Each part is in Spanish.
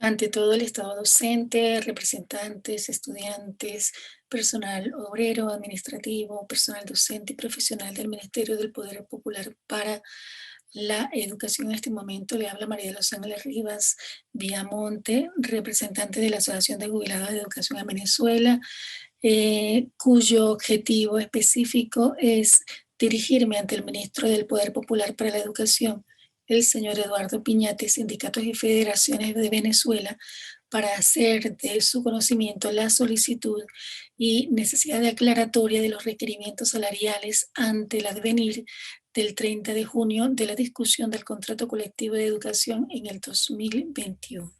ante todo el Estado docente, representantes, estudiantes, personal obrero, administrativo, personal docente y profesional del Ministerio del Poder Popular para la Educación. En este momento le habla María de los Ángeles Rivas Viamonte, representante de la Asociación de Jubilados de Educación en Venezuela, cuyo objetivo específico es dirigirme ante el ministro del Poder Popular para la Educación, el señor Eduardo Piñate, sindicatos y federaciones de Venezuela, para hacer de su conocimiento la solicitud y necesidad de aclaratoria de los requerimientos salariales ante el advenir del 30 de junio de la discusión del contrato colectivo de educación en el 2021.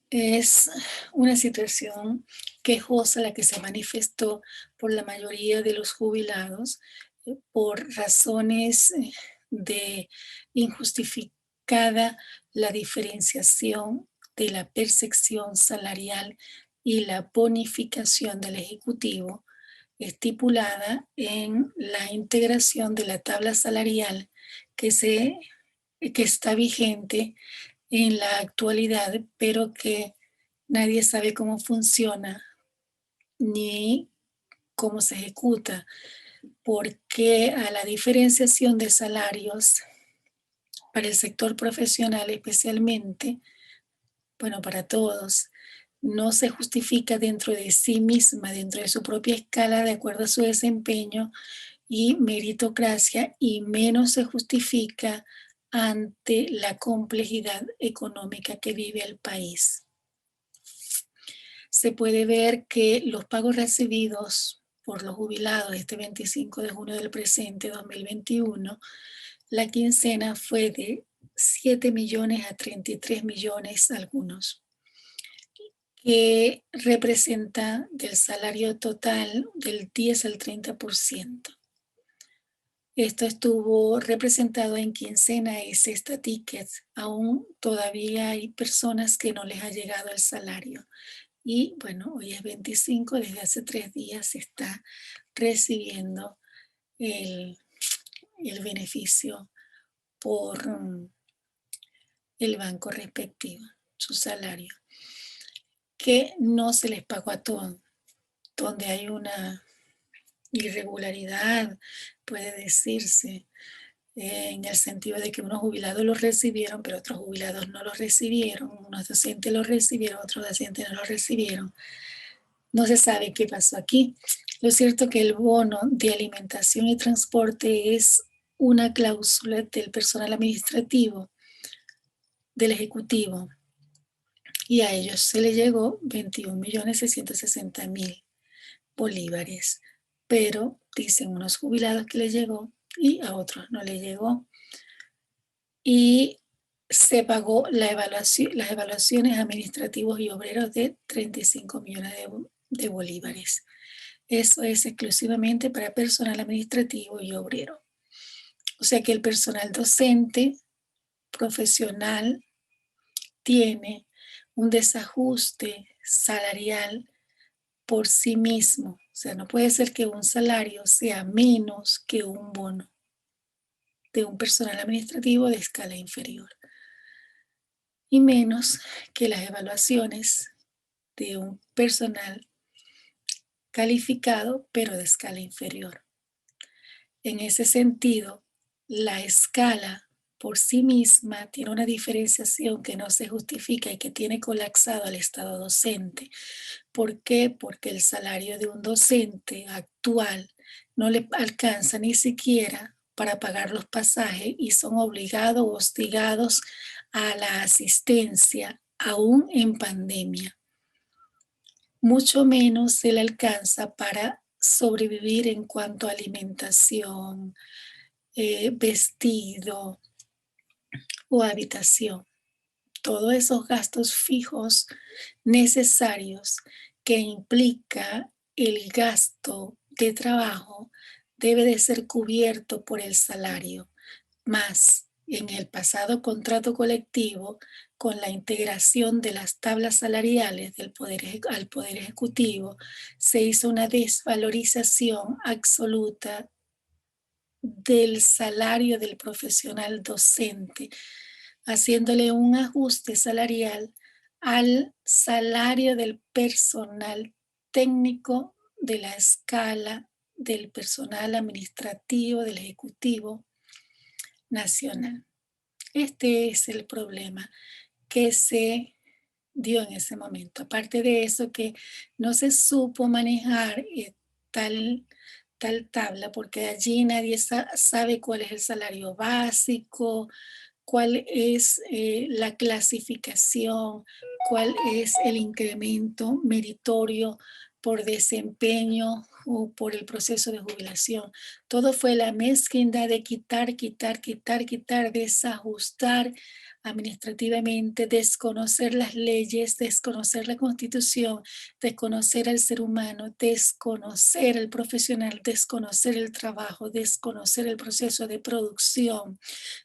Es una situación quejosa la que se manifestó por la mayoría de los jubilados por razones de injustificada la diferenciación de la percepción salarial y la bonificación del Ejecutivo estipulada en la integración de la tabla salarial que, que está vigente en la actualidad, pero que nadie sabe cómo funciona ni cómo se ejecuta, porque a la diferenciación de salarios para el sector profesional especialmente, bueno, para todos, no se justifica dentro de sí misma, dentro de su propia escala, de acuerdo a su desempeño y meritocracia, y menos se justifica ante la complejidad económica que vive el país. Se puede ver que los pagos recibidos por los jubilados este 25 de junio del presente 2021, la quincena fue de 7 millones a 33 millones algunos, que representa del salario total del 10 al 30%. Esto estuvo representado en quincena y cesta tickets. Aún todavía hay personas que no les ha llegado el salario. Y bueno, hoy es 25, desde hace 3 días se está recibiendo el beneficio por el banco respectivo, su salario, que no se les pagó a todos, donde hay una irregularidad, puede decirse, en el sentido de que unos jubilados los recibieron, pero otros jubilados no los recibieron, unos docentes los recibieron, otros docentes no los recibieron. No se sabe qué pasó aquí. Lo cierto es que el bono de alimentación y transporte es una cláusula del personal administrativo del Ejecutivo y a ellos se le llegó 21.660.000 bolívares, pero dicen unos jubilados que les llegó y a otros no les llegó. Y se pagó las evaluaciones administrativos y obreros de 35 millones de bolívares. Eso es exclusivamente para personal administrativo y obrero. O sea que el personal docente profesional tiene un desajuste salarial por sí mismo. O sea, no puede ser que un salario sea menos que un bono de un personal administrativo de escala inferior y menos que las evaluaciones de un personal calificado pero de escala inferior. En ese sentido, la escala por sí misma tiene una diferenciación que no se justifica y que tiene colapsado al Estado docente. ¿Por qué? Porque el salario de un docente actual no le alcanza ni siquiera para pagar los pasajes y son obligados o hostigados a la asistencia, aún en pandemia. Mucho menos se le alcanza para sobrevivir en cuanto a alimentación, vestido o habitación. Todos esos gastos fijos necesarios que implica el gasto de trabajo debe de ser cubierto por el salario. Más en el pasado contrato colectivo, con la integración de las tablas salariales al Poder Ejecutivo, se hizo una desvalorización absoluta del salario del profesional docente, haciéndole un ajuste salarial al salario del personal técnico de la escala del personal administrativo del Ejecutivo Nacional. Este es el problema que se dio en ese momento. Aparte de eso, que no se supo manejar tal, tal tabla, porque allí nadie sabe cuál es el salario básico, cuál es la clasificación, cuál es el incremento meritorio por desempeño o por el proceso de jubilación. Todo fue la mezquindad de quitar, quitar, quitar, quitar, desajustar administrativamente, desconocer las leyes, desconocer la Constitución, desconocer al ser humano, desconocer al profesional, desconocer el trabajo, desconocer el proceso de producción,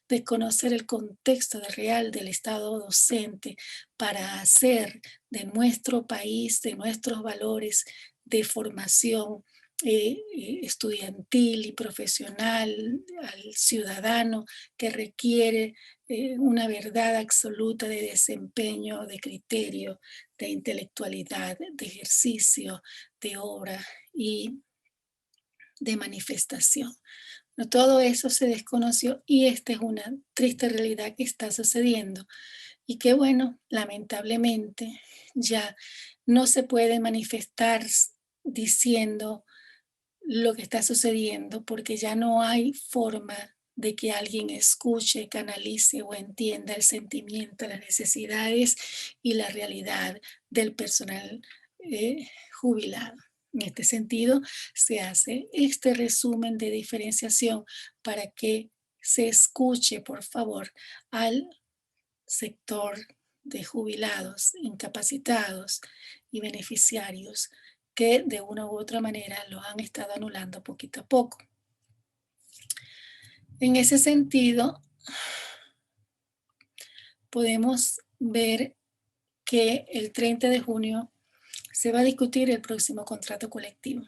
desconocer el contexto real del Estado docente para hacer de nuestro país, de nuestros valores de formación estudiantil y profesional al ciudadano que requiere una verdad absoluta de desempeño, de criterio, de intelectualidad, de ejercicio, de obra y de manifestación. No, todo eso se desconoció y esta es una triste realidad que está sucediendo y que bueno, lamentablemente ya no se puede manifestar diciendo lo que está sucediendo porque ya no hay forma de que alguien escuche, canalice o entienda el sentimiento, las necesidades y la realidad del personal jubilado. En este sentido, se hace este resumen de diferenciación para que se escuche, por favor, al sector de jubilados, incapacitados y beneficiarios que de una u otra manera lo han estado anulando poquito a poco. En ese sentido, podemos ver que el 30 de junio se va a discutir el próximo contrato colectivo.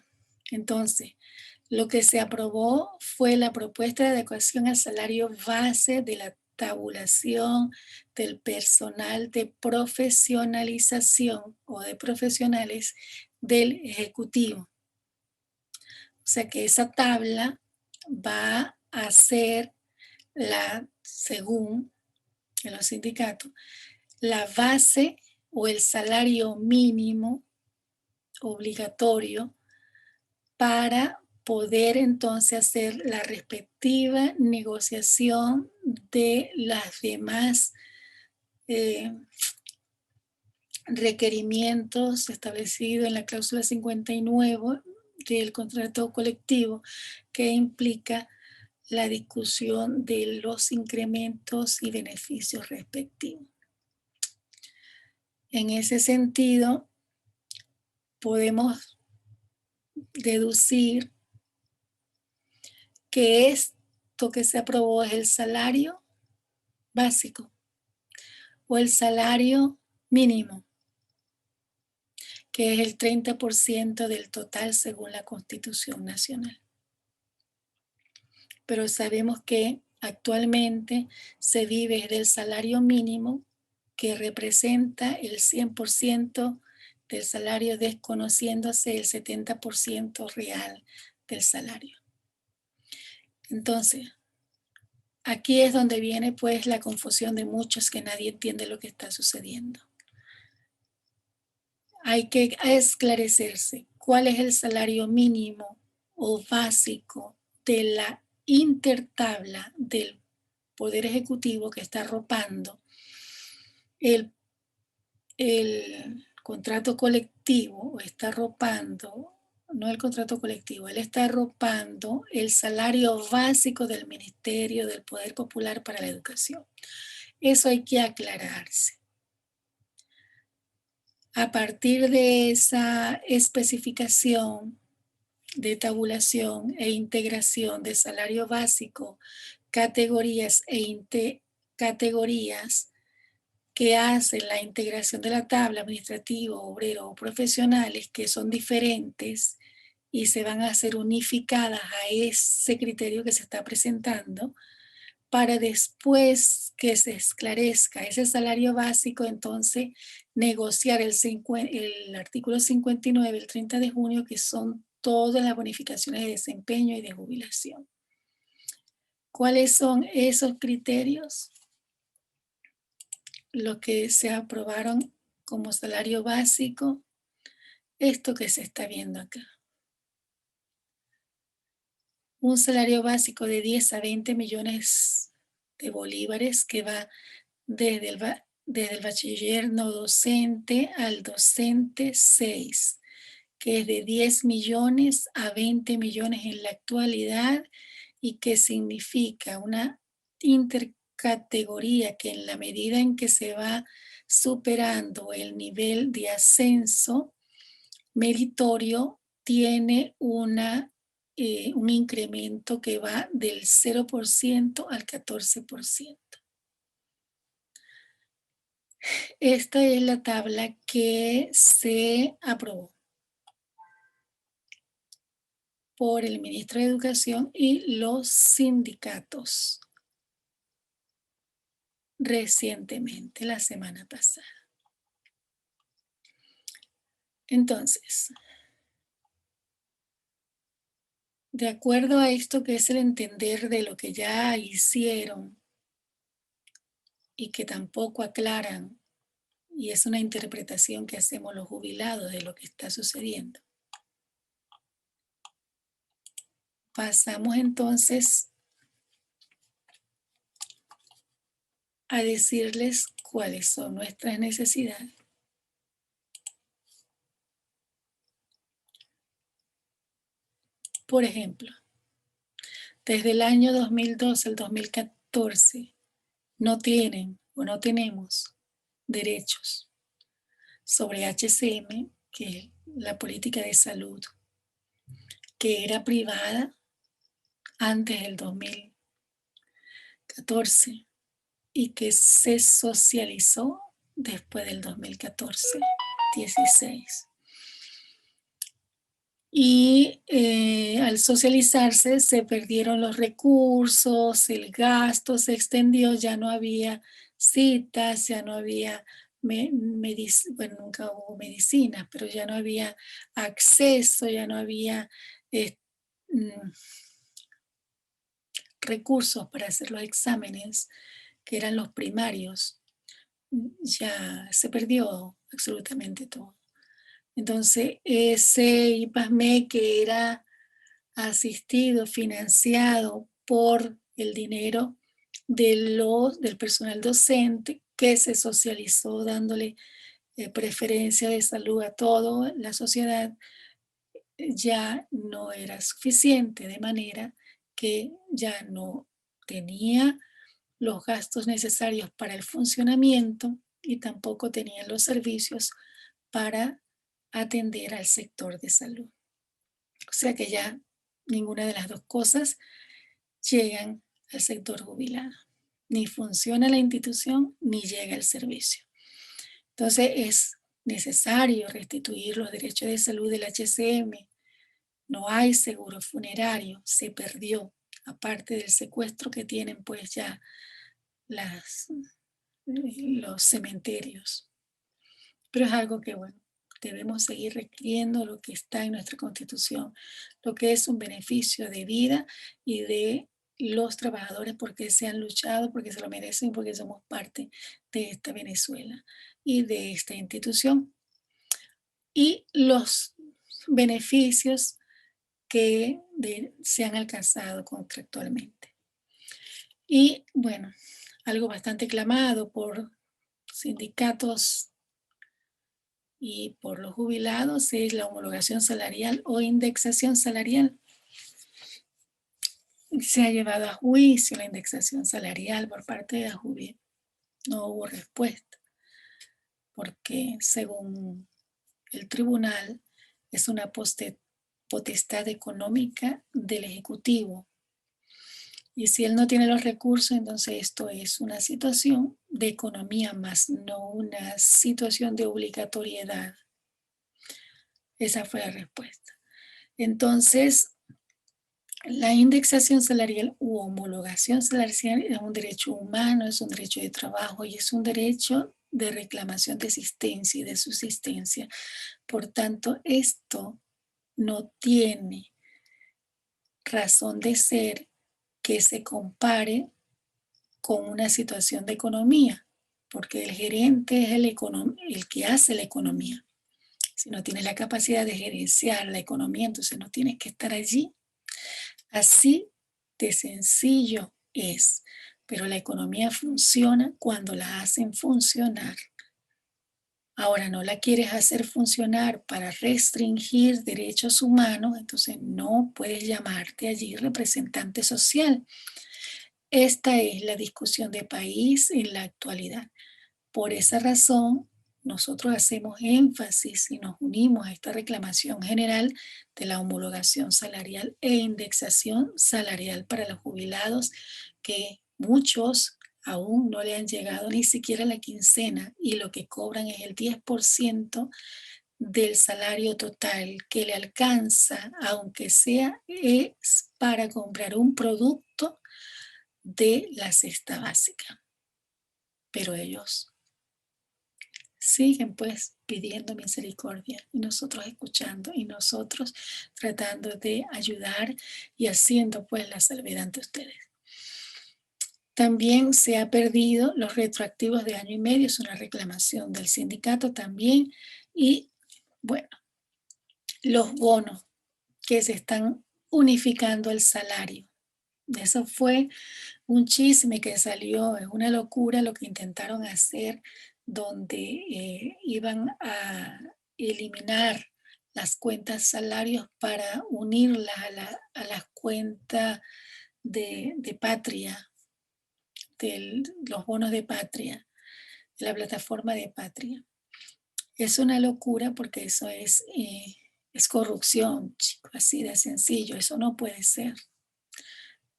Entonces, lo que se aprobó fue la propuesta de adecuación al salario base de la tabulación del personal de profesionalización o de profesionales del Ejecutivo. O sea que esa tabla va a ser según los sindicatos, la base o el salario mínimo obligatorio para poder entonces hacer la respectiva negociación de las demás requerimientos establecidos en la cláusula 59 del contrato colectivo, que implica la discusión de los incrementos y beneficios respectivos. En ese sentido, podemos deducir que esto que se aprobó es el salario básico o el salario mínimo, que es el 30% del total según la Constitución Nacional. Pero sabemos que actualmente se vive del salario mínimo, que representa el 100% del salario, desconociéndose el 70% real del salario. Entonces, aquí es donde viene pues la confusión de muchos, que nadie entiende lo que está sucediendo. Hay que esclarecerse cuál es el salario mínimo o básico de la intertabla del Poder Ejecutivo que está arropando el contrato colectivo, o está arropando, no el contrato colectivo, él está arropando el salario básico del Ministerio del Poder Popular para la Educación. Eso hay que aclararse. A partir de esa especificación de tabulación e integración de salario básico, categorías categorías que hacen la integración de la tabla administrativo, obrero o profesionales, que son diferentes y se van a hacer unificadas a ese criterio que se está presentando para después que se esclarezca ese salario básico, entonces negociar el artículo 59 el 30 de junio, que son todas las bonificaciones de desempeño y de jubilación. ¿Cuáles son esos criterios? Los que se aprobaron como salario básico, esto que se está viendo acá. Un salario básico de 10 a 20 millones de bolívares que va desde el bachiller no docente al docente 6, que es de 10 millones a 20 millones en la actualidad y que significa una intercategoría que en la medida en que se va superando el nivel de ascenso meritorio tiene un incremento que va del 0% al 14%. Esta es la tabla que se aprobó por el ministro de Educación y los sindicatos recientemente, la semana pasada. Entonces, de acuerdo a esto que es el entender de lo que ya hicieron y que tampoco aclaran, y es una interpretación que hacemos los jubilados de lo que está sucediendo, pasamos entonces a decirles cuáles son nuestras necesidades. Por ejemplo, desde el año 2012 al 2014 no tienen o no tenemos derechos sobre HCM, que es la política de salud, que era privada antes del 2014 y que se socializó después del 2014-16. Y al socializarse se perdieron los recursos, el gasto se extendió, ya no había citas, ya no había, bueno, nunca hubo medicinas, pero ya no había acceso, ya no había mm, recursos para hacer los exámenes, que eran los primarios. Ya se perdió absolutamente todo. Entonces, ese IPASME que era asistido, financiado por el dinero del personal docente, que se socializó dándole preferencia de salud a toda la sociedad, ya no era suficiente, de manera que ya no tenía los gastos necesarios para el funcionamiento y tampoco tenían los servicios para atender al sector de salud. O sea que ya ninguna de las dos cosas llegan al sector jubilado. Ni funciona la institución, ni llega el servicio. Entonces es necesario restituir los derechos de salud del HCM. No hay seguro funerario, se perdió, aparte del secuestro que tienen pues ya los cementerios. Pero es algo que, bueno, debemos seguir requiriendo lo que está en nuestra Constitución, lo que es un beneficio de vida y de los trabajadores porque se han luchado, porque se lo merecen, porque somos parte de esta Venezuela y de esta institución. Y los beneficios que se han alcanzado contractualmente. Y bueno, algo bastante clamado por sindicatos y por los jubilados es la homologación salarial o indexación salarial. Se ha llevado a juicio la indexación salarial por parte de AJUBIE. No hubo respuesta, porque según el tribunal es una potestad económica del Ejecutivo. Y si él no tiene los recursos, entonces esto es una situación de economía más, no una situación de obligatoriedad. Esa fue la respuesta. Entonces, la indexación salarial u homologación salarial es un derecho humano, es un derecho de trabajo y es un derecho de reclamación de existencia y de subsistencia. Por tanto, esto no tiene razón de ser que se compare con una situación de economía, porque el gerente es el que hace la economía. Si no tienes la capacidad de gerenciar la economía, entonces no tienes que estar allí. Así de sencillo es, pero la economía funciona cuando la hacen funcionar. Ahora no la quieres hacer funcionar para restringir derechos humanos, entonces no puedes llamarte allí representante social. Esta es la discusión de país en la actualidad. Por esa razón, nosotros hacemos énfasis y nos unimos a esta reclamación general de la homologación salarial e indexación salarial para los jubilados, que muchos aún no le han llegado ni siquiera la quincena y lo que cobran es el 10% del salario total que le alcanza, aunque sea es para comprar un producto de la cesta básica. Pero ellos siguen pues pidiendo misericordia y nosotros escuchando y nosotros tratando de ayudar y haciendo pues la salvedad ante ustedes. También se ha perdido los retroactivos de año y medio, es una reclamación del sindicato también. Y bueno, los bonos que se están unificando el salario. Eso fue un chisme que salió, es una locura lo que intentaron hacer, donde iban a eliminar las cuentas salarios para unirlas a las cuentas de patria, de los bonos de patria, de la plataforma de patria. Es una locura porque eso es corrupción, chicos, así de sencillo, eso no puede ser.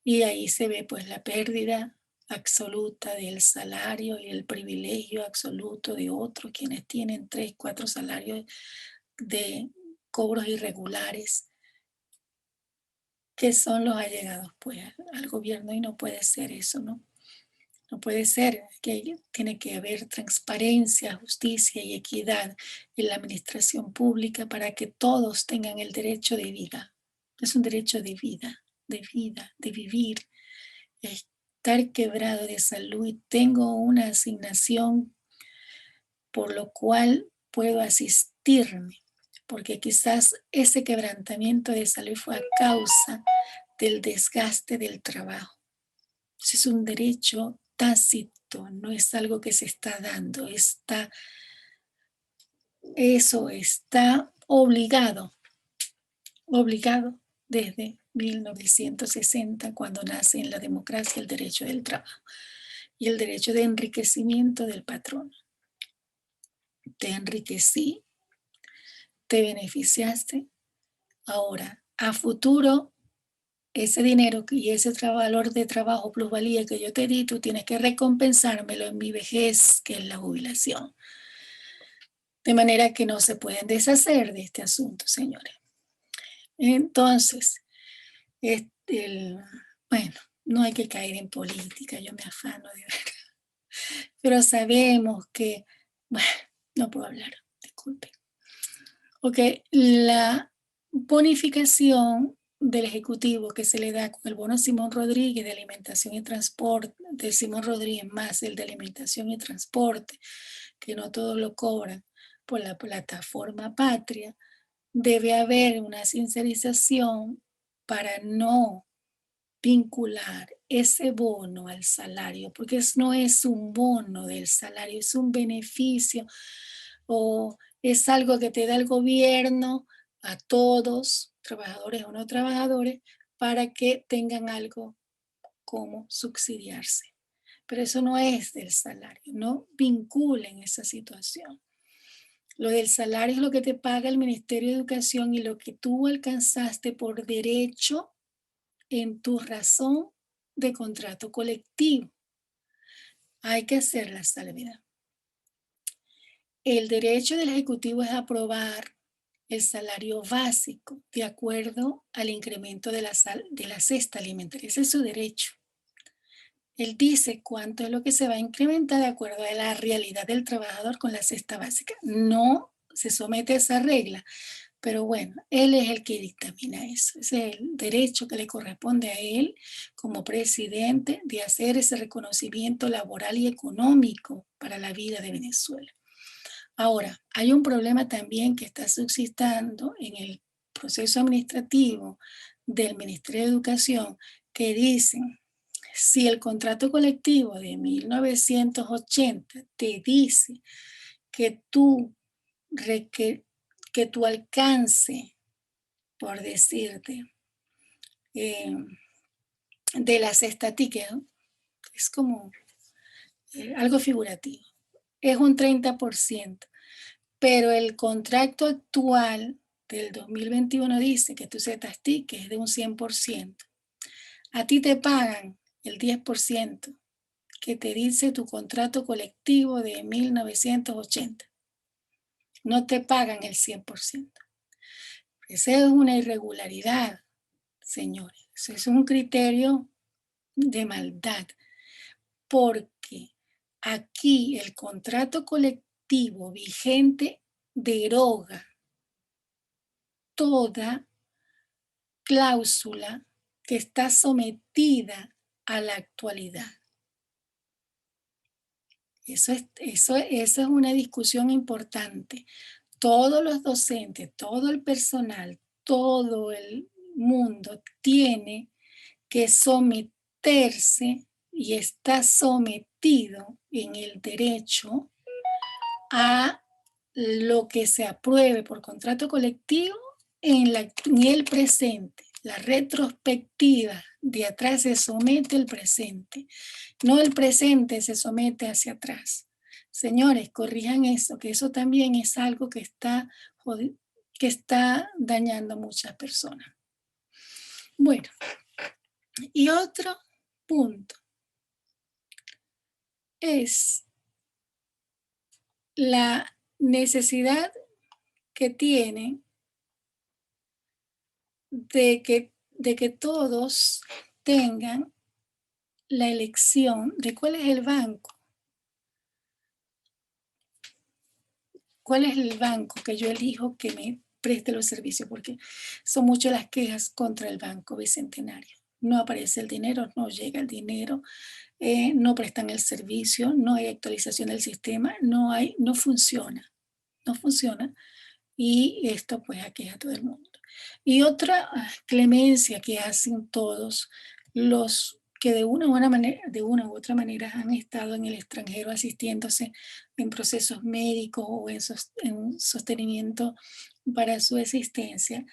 Y ahí se ve pues la pérdida absoluta del salario y el privilegio absoluto de otros quienes tienen 3, 4 salarios de cobros irregulares, que son los allegados pues al gobierno, y no puede ser eso, ¿no? No puede ser, que tiene que haber transparencia, justicia y equidad en la administración pública para que todos tengan el derecho de vida. Es un derecho de vida, de vivir. Estar quebrado de salud y tengo una asignación por lo cual puedo asistirme, porque quizás ese quebrantamiento de salud fue a causa del desgaste del trabajo. Es un derecho tácito, no es algo que se está dando, eso está obligado desde 1960, cuando nace en la democracia el derecho del trabajo y el derecho de enriquecimiento del patrón. Te enriquecí, te beneficiaste, ahora a futuro ese dinero y ese valor de trabajo, plusvalía que yo te di, tú tienes que recompensármelo en mi vejez, que es la jubilación. De manera que no se pueden deshacer de este asunto, señores. Entonces, bueno, no hay que caer en política, yo me afano de verdad. Pero sabemos que, bueno, no puedo hablar, disculpen. Ok, la bonificación del Ejecutivo que se le da con el bono Simón Rodríguez de alimentación y transporte, de Simón Rodríguez más el de alimentación y transporte, que no todos lo cobran por la plataforma Patria, debe haber una sincerización para no vincular ese bono al salario, porque no es un bono del salario, es un beneficio o es algo que te da el gobierno a todos, trabajadores o no trabajadores, para que tengan algo como subsidiarse. Pero eso no es del salario, no vinculen esa situación. Lo del salario es lo que te paga el Ministerio de Educación y lo que tú alcanzaste por derecho en tu razón de contrato colectivo. Hay que hacer la salvedad. El derecho del Ejecutivo es aprobar el salario básico de acuerdo al incremento de de la cesta alimentaria. Ese es su derecho. Él dice cuánto es lo que se va a incrementar de acuerdo a la realidad del trabajador con la cesta básica. No se somete a esa regla, pero bueno, él es el que dictamina eso. Ese es el derecho que le corresponde a él como presidente de hacer ese reconocimiento laboral y económico para la vida de Venezuela. Ahora, hay un problema también que está suscitando en el proceso administrativo del Ministerio de Educación que dicen, si el contrato colectivo de 1980 te dice que que tu alcance, por decirte, eh, de las estadísticas, es como algo figurativo, es un 30%, pero el contrato actual del 2021 dice que tu estadística es de un 100%. A ti te pagan el 10% que te dice tu contrato colectivo de 1980. No te pagan el 100%. Esa es una irregularidad, señores. Eso es un criterio de maldad, porque aquí el contrato colectivo vigente deroga toda cláusula que está sometida a la actualidad. Eso es una discusión importante. Todos los docentes, todo el personal, todo el mundo tiene que someterse y está sometido en el derecho a lo que se apruebe por contrato colectivo en el presente. La retrospectiva de atrás se somete al presente, no el presente se somete hacia atrás. Señores, corrijan eso, que eso también es algo que está dañando a muchas personas. Bueno, y otro punto es la necesidad que tienen de que todos tengan la elección de cuál es el banco. ¿Cuál es el banco que yo elijo que me preste los servicios? Porque son muchas las quejas contra el Banco Bicentenario. No aparece el dinero, no llega el dinero, no prestan el servicio, no hay actualización del sistema, no funciona, no funciona. Y esto pues aqueja a todo el mundo. Y otra clemencia que hacen todos los que de una u otra manera han estado en el extranjero asistiéndose en procesos médicos o en sostenimiento para su existencia.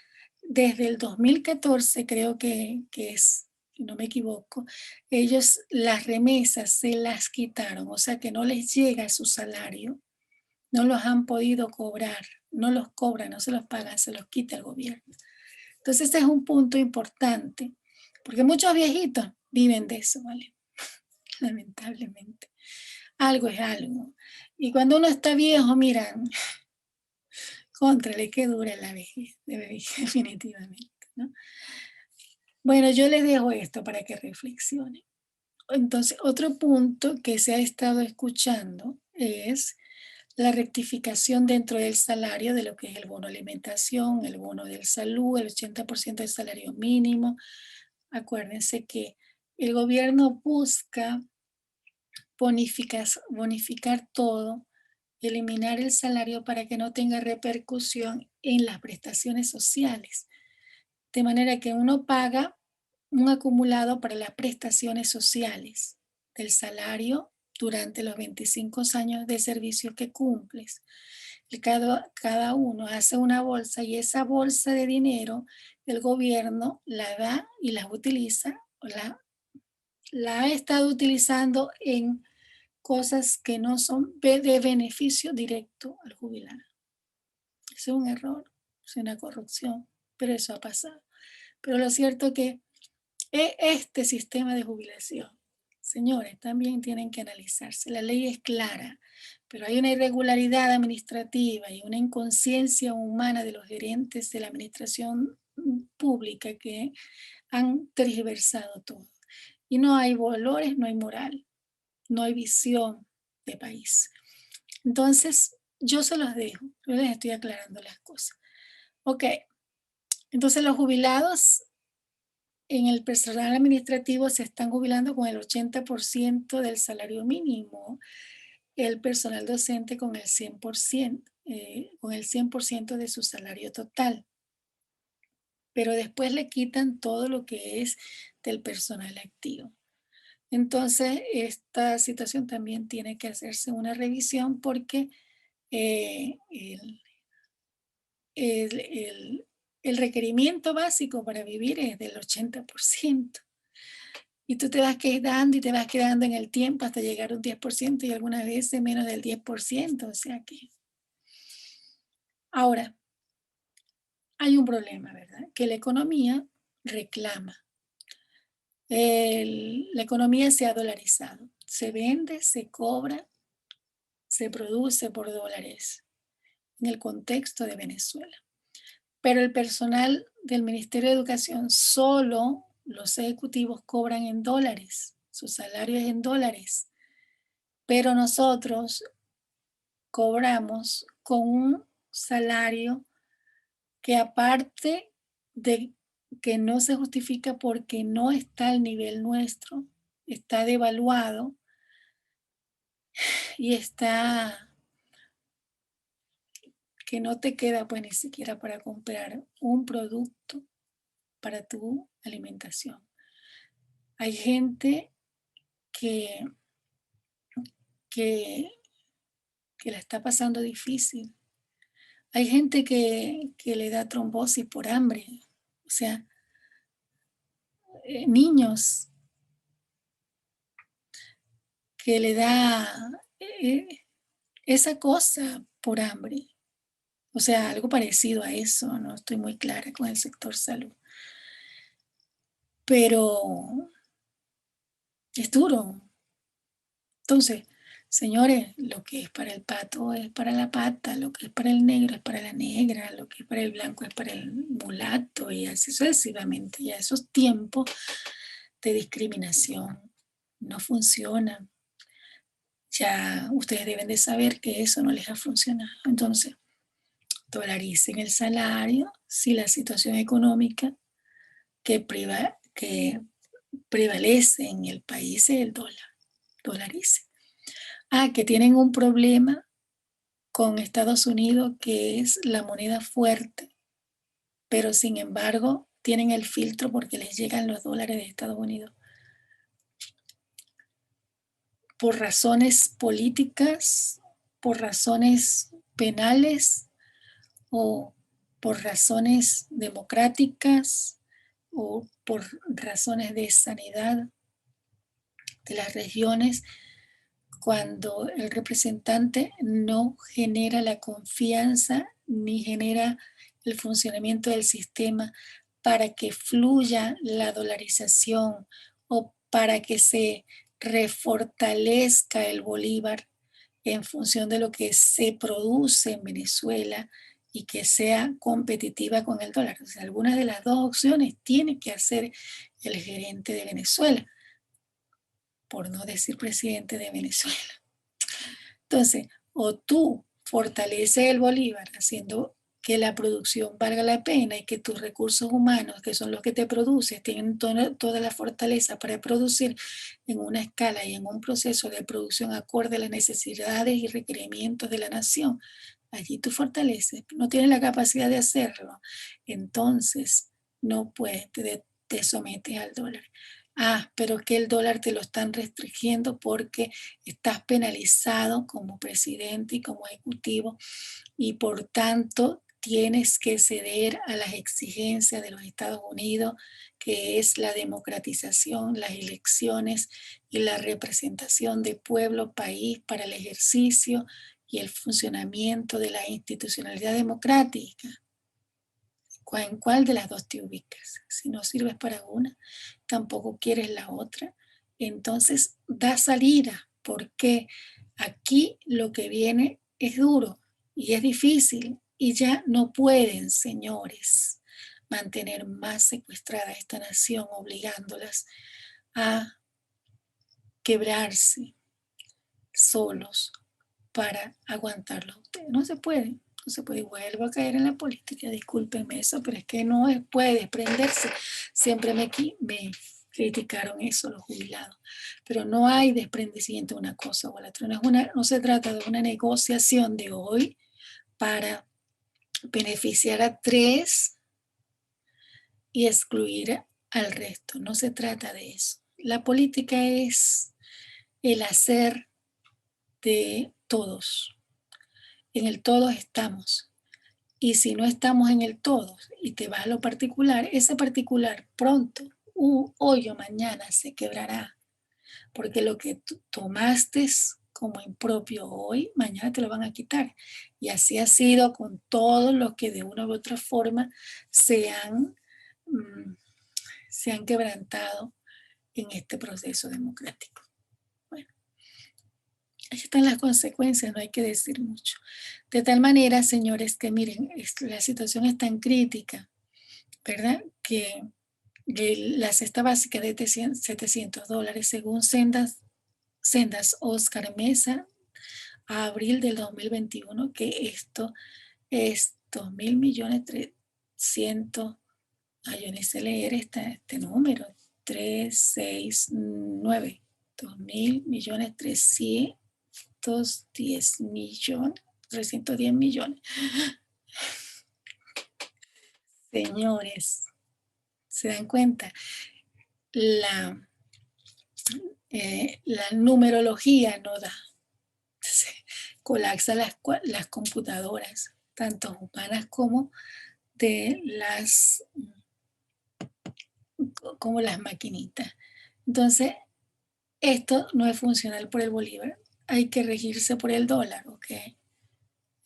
Desde el 2014 creo que es, si no me equivoco, ellos las remesas se las quitaron, o sea que no les llega su salario, no los han podido cobrar, no los cobran, no se los pagan, se los quita el gobierno. Entonces ese es un punto importante, porque muchos viejitos viven de eso, ¿vale? Lamentablemente. Algo es algo. Y cuando uno está viejo, mira, contrale que dura la vejez, definitivamente, ¿no? Bueno, yo les dejo esto para que reflexionen. Entonces, otro punto que se ha estado escuchando es la rectificación dentro del salario de lo que es el bono alimentación, el bono de salud, el 80% del salario mínimo. Acuérdense que el gobierno busca bonificar todo, eliminar el salario para que no tenga repercusión en las prestaciones sociales. De manera que uno paga un acumulado para las prestaciones sociales del salario durante los 25 años de servicio que cumples. Cada uno hace una bolsa y esa bolsa de dinero el gobierno la da y la utiliza, la ha estado utilizando en cosas que no son de beneficio directo al jubilado. Es un error, es una corrupción, pero eso ha pasado. Pero lo cierto es que este sistema de jubilación Señores, también tienen que analizarse. La ley es clara, pero hay una irregularidad administrativa y una inconsciencia humana de los gerentes de la administración pública que han tergiversado todo. Y no hay valores, no hay moral, no hay visión de país. Entonces, yo se los dejo, yo les estoy aclarando las cosas. Ok, entonces los jubilados en el personal administrativo se están jubilando con el 80% del salario mínimo, el personal docente con el 100%, con el 100% de su salario total, pero después le quitan todo lo que es del personal activo. Entonces, esta situación también tiene que hacerse una revisión porque eh, el, el requerimiento básico para vivir es del 80%. Y tú te vas quedando y te vas quedando en el tiempo hasta llegar a un 10% y algunas veces menos del 10%. O sea que ahora hay un problema, ¿verdad? Que la economía reclama. La economía se ha dolarizado. Se vende, se cobra, se produce por dólares en el contexto de Venezuela. Pero el personal del Ministerio de Educación, solo los ejecutivos cobran en dólares, su salario es en dólares, pero nosotros cobramos con un salario que aparte de que no se justifica porque no está al nivel nuestro, está devaluado y está que no te queda pues ni siquiera para comprar un producto para tu alimentación. Hay gente que, que, que la está pasando difícil. Hay gente que le da trombosis por hambre. O sea, niños que le da eh, esa cosa por hambre. O sea, algo parecido a eso, no estoy muy clara con el sector salud. Pero es duro. Entonces, señores, lo que es para el pato es para la pata, lo que es para el negro es para la negra, lo que es para el blanco es para el mulato y así sucesivamente. Ya esos tiempos de discriminación no funcionan. Ya ustedes deben de saber que eso no les ha funcionado. Entonces, dolaricen el salario si la situación económica que prevalece en el país es el dólar. Dolarice. Que tienen un problema con Estados Unidos que es la moneda fuerte, pero sin embargo tienen el filtro porque les llegan los dólares de Estados Unidos. Por razones políticas, por razones penales o por razones democráticas o por razones de sanidad de las regiones, cuando el representante no genera la confianza ni genera el funcionamiento del sistema para que fluya la dolarización o para que se refortalezca el bolívar en función de lo que se produce en Venezuela y que sea competitiva con el dólar. O sea, alguna de las dos opciones tiene que hacer el gerente de Venezuela, por no decir presidente de Venezuela. Entonces, o tú fortaleces el bolívar haciendo que la producción valga la pena y que tus recursos humanos, que son los que te producen, tienen toda la fortaleza para producir en una escala y en un proceso de producción acorde a las necesidades y requerimientos de la nación. Allí tú fortaleces, no tienes la capacidad de hacerlo, entonces no puedes, te sometes al dólar. Pero que el dólar te lo están restringiendo porque estás penalizado como presidente y como ejecutivo y por tanto tienes que ceder a las exigencias de los Estados Unidos, que es la democratización, las elecciones y la representación de pueblo, país para el ejercicio y el funcionamiento de la institucionalidad democrática. ¿En cuál de las dos te ubicas? Si no sirves para una, tampoco quieres la otra. entonces da salida, porque aquí lo que viene es duro y es difícil y ya no pueden, señores, mantener más secuestrada esta nación, obligándolas a quebrarse solos para aguantarlo a ustedes. No se puede, no se puede. Vuelvo a caer en la política, discúlpenme eso, pero es que no puede desprenderse. Siempre me criticaron eso los jubilados, pero no hay desprendimiento de una cosa o la otra. No se trata de una negociación de hoy para beneficiar a tres y excluir al resto. No se trata de eso. La política es el hacer de todos. En el todos estamos. Y si no estamos en el todo y te vas a lo particular, ese particular pronto, hoy o mañana se quebrará, porque lo que tomaste como impropio hoy, mañana te lo van a quitar. Y así ha sido con todos los que de una u otra forma se han, se han quebrantado en este proceso democrático. Bueno, ahí están las consecuencias, no hay que decir mucho. De tal manera, señores, que miren, la situación es tan crítica, ¿verdad? Que la cesta básica de $700, según Sendas Oscar Mesa, a abril del 2021, que esto es 2.000.300.000, yo ni sé leer este número, 369, 2.310.000.000, Señores, ¿se dan cuenta? La numerología no da. Se colapsa las computadoras, tanto humanas como de como las maquinitas. Entonces, esto no es funcional por el bolívar, hay que regirse por el dólar, ¿ok?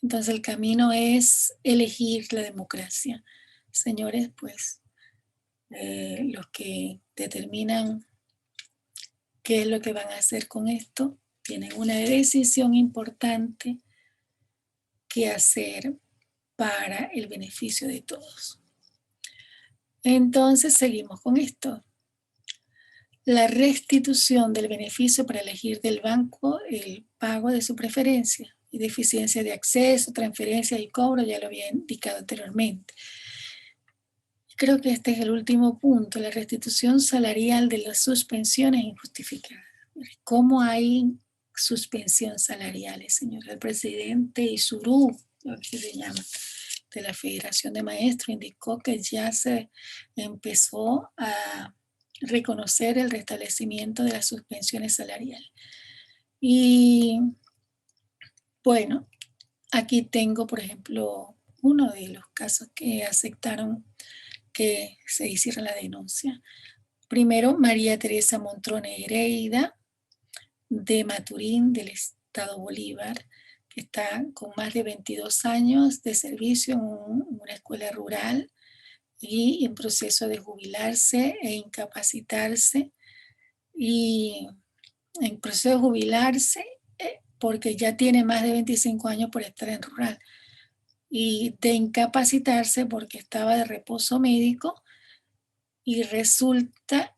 Entonces el camino es elegir la democracia. Señores, pues los que determinan qué es lo que van a hacer con esto, tienen una decisión importante que hacer para el beneficio de todos. Entonces seguimos con esto. La restitución del beneficio para elegir del banco el pago de su preferencia y deficiencia de acceso, transferencia y cobro, ya lo había indicado anteriormente. Creo que este es el último punto, la restitución salarial de las suspensiones injustificadas. ¿Cómo hay suspensión salarial, señor? El presidente Isurú, lo que se llama, de la Federación de Maestros, indicó que ya se empezó a reconocer el restablecimiento de las suspensiones salariales. Y bueno, aquí tengo, por ejemplo, uno de los casos que aceptaron que se hiciera la denuncia. Primero, María Teresa Montrón Hereida, de Maturín, del Estado Bolívar, que está con más de 22 años de servicio en una escuela rural y en proceso de jubilarse e incapacitarse, y en proceso de jubilarse porque ya tiene más de 25 años por estar en rural, y de incapacitarse porque estaba de reposo médico y resulta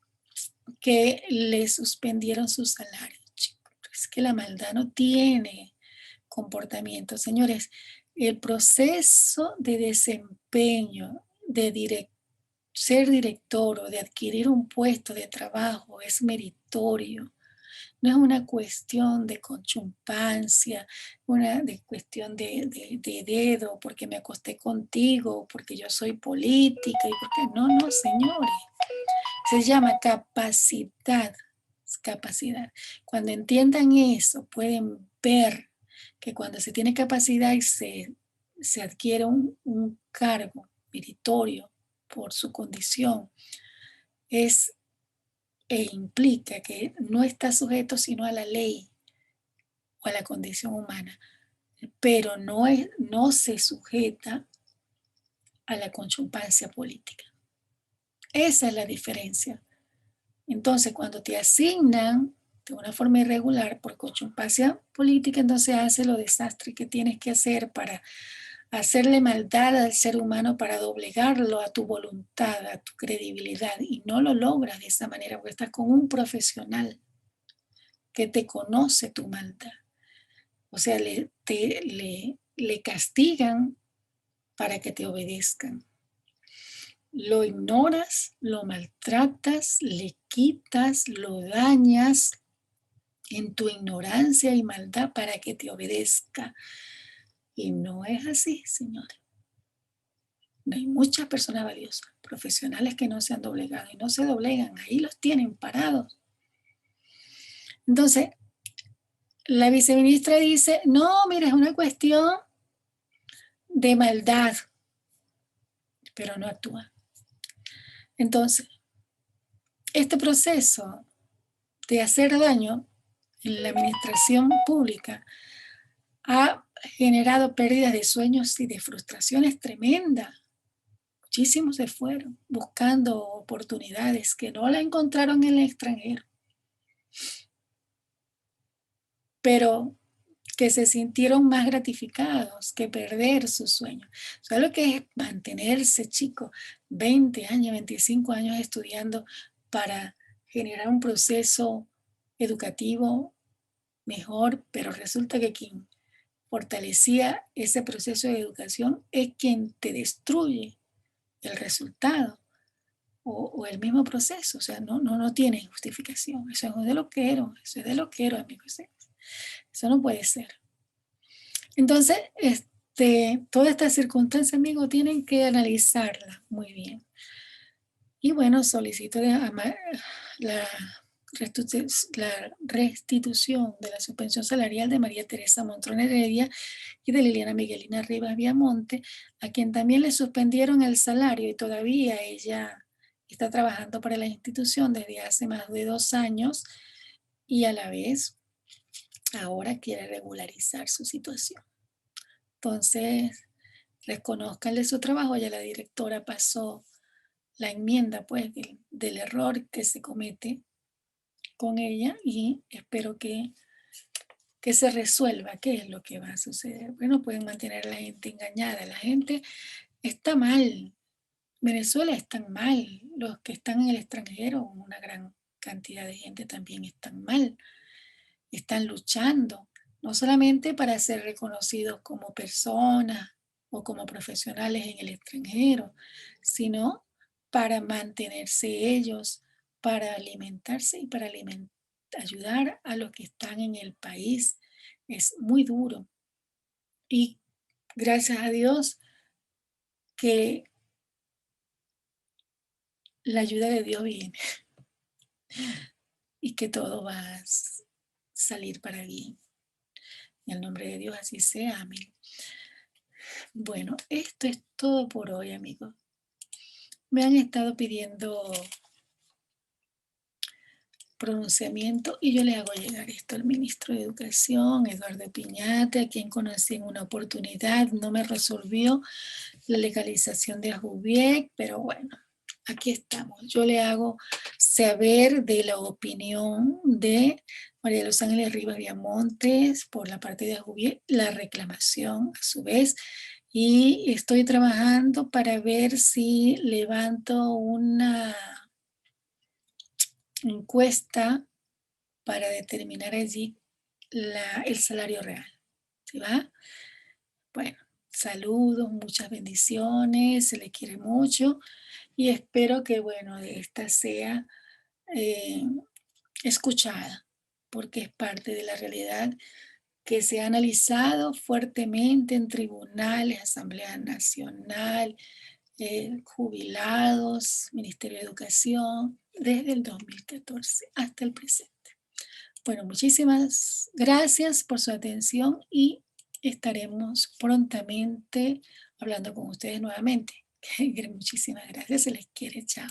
que le suspendieron su salario. Es que la maldad no tiene comportamiento. Señores, el proceso de desempeño, de ser director o de adquirir un puesto de trabajo es meritorio. No es una cuestión de conchumpancia, una cuestión de dedo, porque me acosté contigo, porque yo soy política, y porque no, señores. Se llama capacidad. Capacidad. Cuando entiendan eso, pueden ver que cuando se tiene capacidad y se adquiere un cargo meritorio por su condición, implica que no está sujeto sino a la ley o a la condición humana, pero no se sujeta a la conchupancia política. Esa es la diferencia. Entonces, cuando te asignan de una forma irregular por conchupacia política, entonces hace los desastres que tienes que hacer para hacerle maldad al ser humano, para doblegarlo a tu voluntad, a tu credibilidad, y no lo logras de esa manera porque estás con un profesional que te conoce tu maldad. O sea, le castigan para que te obedezcan. Lo ignoras, lo maltratas, le quitas, lo dañas en tu ignorancia y maldad para que te obedezca. Y no es así, señores. No hay muchas personas valiosas, profesionales que no se han doblegado y no se doblegan. Ahí los tienen parados. Entonces, la viceministra dice, no, mira, es una cuestión de maldad, pero no actúa. Entonces, este proceso de hacer daño en la administración pública ha generado pérdidas de sueños y de frustraciones tremendas. Muchísimos se fueron buscando oportunidades que no la encontraron en el extranjero, pero que se sintieron más gratificados que perder sus sueños. ¿Sabes lo que es mantenerse, chicos, 20 años, 25 años estudiando para generar un proceso educativo mejor? Pero resulta que quien fortalecía ese proceso de educación es quien te destruye el resultado o el mismo proceso. O sea, no tiene justificación. Eso es de loquero, eso es de loquero, amigos. Eso no puede ser. Entonces, toda esta circunstancia, amigos, tienen que analizarla muy bien. Y bueno, solicito la restitución de la suspensión salarial de María Teresa Montrón Heredia y de Liliana Miguelina Rivas Viamonte, a quien también le suspendieron el salario y todavía ella está trabajando para la institución desde hace más de 2 años y a la vez ahora quiere regularizar su situación. Entonces, reconozcanle su trabajo, ya la directora pasó la enmienda pues del error que se comete con ella y espero que se resuelva qué es lo que va a suceder. Bueno, pueden mantener a la gente engañada, la gente está mal, Venezuela está mal, los que están en el extranjero, una gran cantidad de gente también están mal, están luchando, no solamente para ser reconocidos como personas o como profesionales en el extranjero, sino para mantenerse ellos, para alimentarse y para ayudar a los que están en el país. Es muy duro. Y gracias a Dios que la ayuda de Dios viene y que todo va a salir para bien. En el nombre de Dios así sea. Amén. Bueno, esto es todo por hoy, amigos. Me han estado pidiendo pronunciamiento y yo le hago llegar esto al ministro de Educación, Eduardo Piñate, a quien conocí en una oportunidad, no me resolvió la legalización de Ajubiec, pero bueno, aquí estamos. Yo le hago saber de la opinión de María de los Ángeles Rivas Viamontes por la parte de Ajubiec, la reclamación a su vez, y estoy trabajando para ver si levanto una encuesta para determinar allí el salario real. ¿Sí va? Bueno, saludos, muchas bendiciones, se les quiere mucho y espero que, bueno, esta sea eh, escuchada, porque es parte de la realidad que se ha analizado fuertemente en tribunales, Asamblea Nacional, jubilados, Ministerio de Educación, desde el 2014 hasta el presente. Bueno, muchísimas gracias por su atención y estaremos prontamente hablando con ustedes nuevamente. Muchísimas gracias, se les quiere, chao.